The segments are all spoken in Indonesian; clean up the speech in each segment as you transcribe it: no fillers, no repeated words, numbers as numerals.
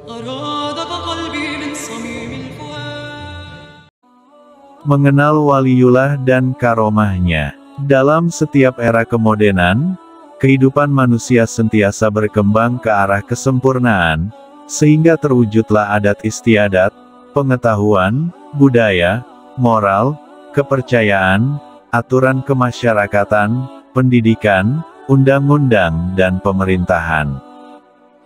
أرادك قلبي من صميم الفؤاد. Mengenal waliullah dan karomahnya. Dalam setiap era kemodernan, kehidupan manusia sentiasa berkembang ke arah kesempurnaan, sehingga terwujudlah adat istiadat, pengetahuan, budaya, moral, kepercayaan, aturan kemasyarakatan, pendidikan, undang-undang dan pemerintahan.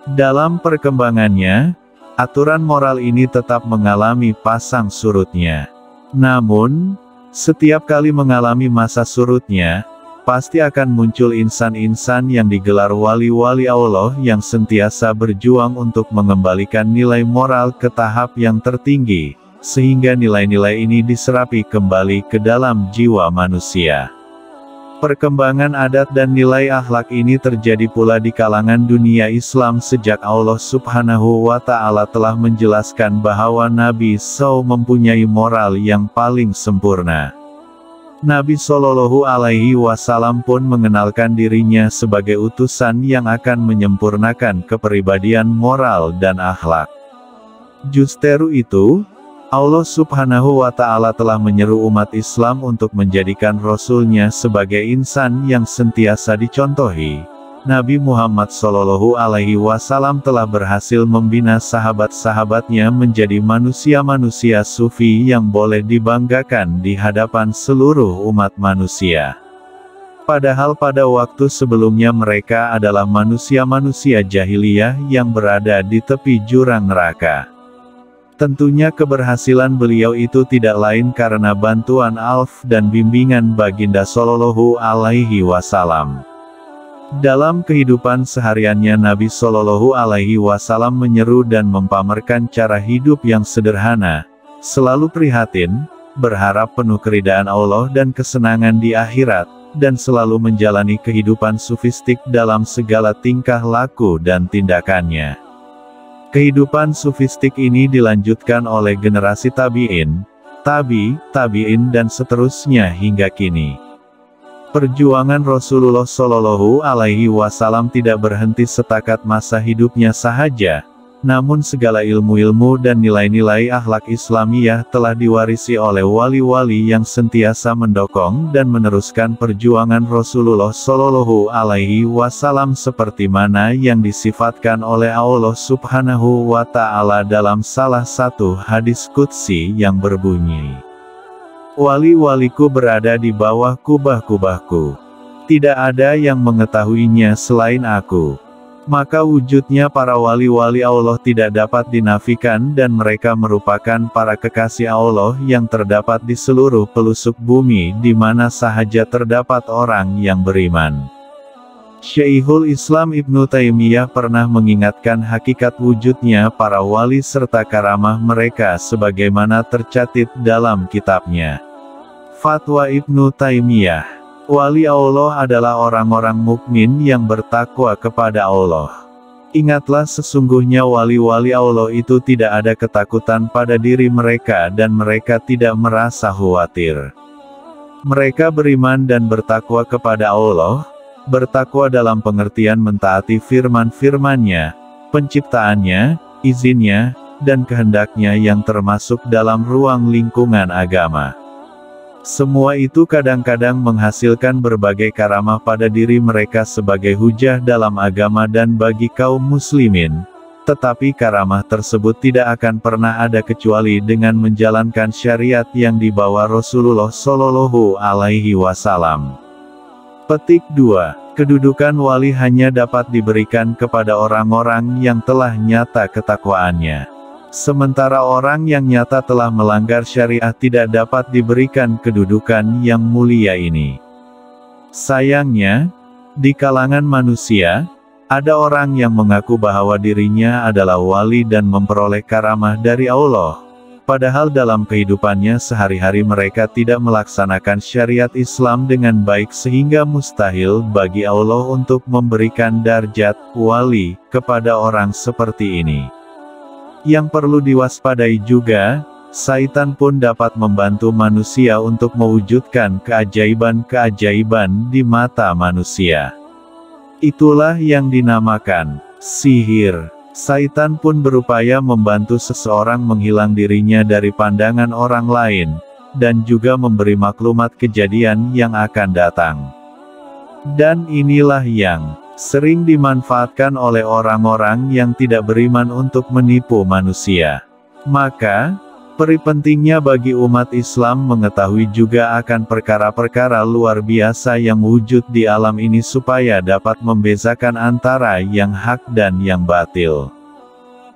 Dalam perkembangannya, aturan moral ini tetap mengalami pasang surutnya. Namun, setiap kali mengalami masa surutnya, pasti akan muncul insan-insan yang digelar wali-wali Allah yang sentiasa berjuang untuk mengembalikan nilai moral ke tahap yang tertinggi, sehingga nilai-nilai ini diserapi kembali ke dalam jiwa manusia. Perkembangan adat dan nilai akhlak ini terjadi pula di kalangan dunia Islam sejak Allah Subhanahu wa Ta'ala telah menjelaskan bahwa Nabi SAW mempunyai moral yang paling sempurna. Nabi Shallallahu Alaihi Wasallam pun mengenalkan dirinya sebagai utusan yang akan menyempurnakan kepribadian moral dan akhlak. Justru itu, Allah Subhanahu wa Ta'ala telah menyeru umat Islam untuk menjadikan Rasul-Nya sebagai insan yang sentiasa dicontohi. Nabi Muhammad Shallallahu Alaihi Wasallam telah berhasil membina sahabat-sahabatnya menjadi manusia-manusia sufi yang boleh dibanggakan di hadapan seluruh umat manusia. Padahal pada waktu sebelumnya mereka adalah manusia-manusia jahiliyah yang berada di tepi jurang neraka. Tentunya keberhasilan beliau itu tidak lain karena bantuan Alf dan bimbingan Baginda Shallallahu Alaihi Wasallam. Dalam kehidupan sehariannya Nabi Shallallahu Alaihi Wasallam menyeru dan mempamerkan cara hidup yang sederhana, selalu prihatin, berharap penuh keridaan Allah dan kesenangan di akhirat, dan selalu menjalani kehidupan sufistik dalam segala tingkah laku dan tindakannya. Kehidupan sufistik ini dilanjutkan oleh generasi tabi'in, tabi'in dan seterusnya hingga kini. Perjuangan Rasulullah Shallallahu Alaihi Wasallam tidak berhenti setakat masa hidupnya sahaja, namun segala ilmu-ilmu dan nilai-nilai akhlak Islamiyah telah diwarisi oleh wali-wali yang sentiasa mendukung dan meneruskan perjuangan Rasulullah Shallallahu Alaihi Wasallam seperti mana yang disifatkan oleh Allah Subhanahu wa Ta'ala dalam salah satu hadis qudsi yang berbunyi, "Wali-waliku berada di bawah kubah-kubahku. Tidak ada yang mengetahuinya selain aku." Maka wujudnya para wali-wali Allah tidak dapat dinafikan dan mereka merupakan para kekasih Allah yang terdapat di seluruh pelosok bumi di mana sahaja terdapat orang yang beriman. Syekhul Islam Ibnu Taimiyah pernah mengingatkan hakikat wujudnya para wali serta karamah mereka sebagaimana tercatat dalam kitabnya Fatwa Ibnu Taimiyah. Wali Allah adalah orang-orang mukmin yang bertakwa kepada Allah. Ingatlah sesungguhnya wali-wali Allah itu tidak ada ketakutan pada diri mereka dan mereka tidak merasa khawatir. Mereka beriman dan bertakwa kepada Allah, bertakwa dalam pengertian mentaati firman-firman-Nya, penciptaannya, izinnya, dan kehendaknya yang termasuk dalam ruang lingkungan agama. Semua itu kadang-kadang menghasilkan berbagai karamah pada diri mereka sebagai hujah dalam agama dan bagi kaum muslimin. Tetapi karamah tersebut tidak akan pernah ada kecuali dengan menjalankan syariat yang dibawa Rasulullah Shallallahu Alaihi Wasallam. Petik 2. Kedudukan wali hanya dapat diberikan kepada orang-orang yang telah nyata ketakwaannya. Sementara orang yang nyata telah melanggar syariat tidak dapat diberikan kedudukan yang mulia ini. Sayangnya, di kalangan manusia, ada orang yang mengaku bahwa dirinya adalah wali dan memperoleh karamah dari Allah. Padahal dalam kehidupannya sehari-hari mereka tidak melaksanakan syariat Islam dengan baik sehingga mustahil bagi Allah untuk memberikan darjat wali kepada orang seperti ini. Yang perlu diwaspadai juga, Syaitan pun dapat membantu manusia untuk mewujudkan keajaiban-keajaiban di mata manusia. Itulah yang dinamakan sihir. Saitan pun berupaya membantu seseorang menghilang dirinya dari pandangan orang lain, dan juga memberi maklumat kejadian yang akan datang. Dan inilah yang sering dimanfaatkan oleh orang-orang yang tidak beriman untuk menipu manusia. Maka, pentingnya bagi umat Islam mengetahui juga akan perkara-perkara luar biasa yang wujud di alam ini supaya dapat membezakan antara yang hak dan yang batil.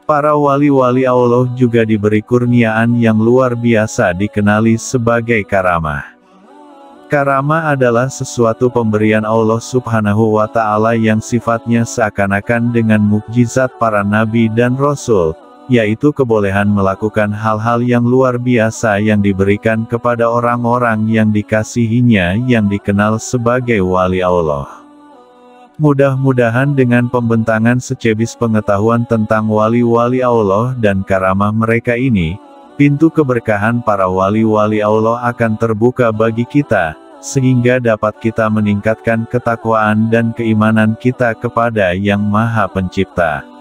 Para wali-wali Allah juga diberi kurniaan yang luar biasa dikenali sebagai karamah. Karamah adalah sesuatu pemberian Allah Subhanahu wa Ta'ala yang sifatnya seakan-akan dengan mukjizat para nabi dan rasul, yaitu kebolehan melakukan hal-hal yang luar biasa yang diberikan kepada orang-orang yang dikasihinya yang dikenal sebagai wali Allah. Mudah-mudahan dengan pembentangan secebis pengetahuan tentang wali-wali Allah dan karamah mereka ini, pintu keberkahan para wali-wali Allah akan terbuka bagi kita, sehingga dapat kita meningkatkan ketakwaan dan keimanan kita kepada Yang Maha Pencipta.